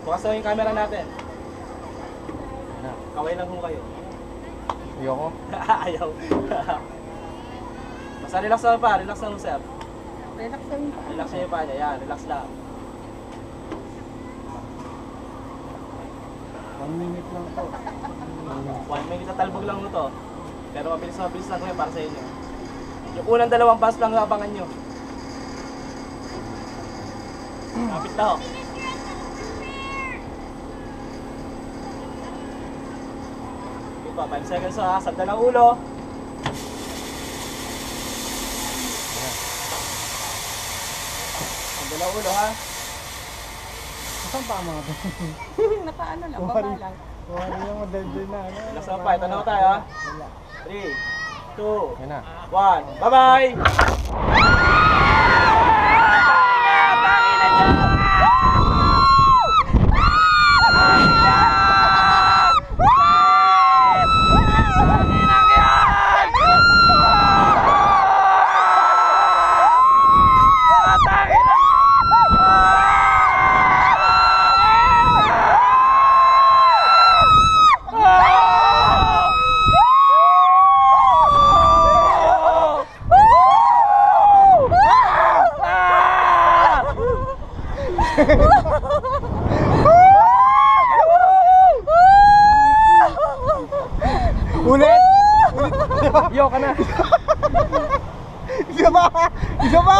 Bukas na yung camera natin. Kaway lang ho kayo. Ayoko. Ayaw. Basta relax lang pa, relax lang sir. Relax lang pa. Relax na yung pa niya, yan, relax lang. 1 minute lang to. 1 minute na talbog lang ho to. Pero mabilis lang ko para sa inyo. Yung unang 2 pass lang abangan nyo. Kapit na ho. Okay pa, 5 seconds ha, sabda ng ulo. Sabda ng ulo ha. Saan pa mga to? Nakaano lang, baba lang. Wala yung model na. Relax lang pa, ito na ho tayo ha. 3, 2, Yan na. 1, bye-bye! Ulit! Yo ka na! Isa pa! Isa pa!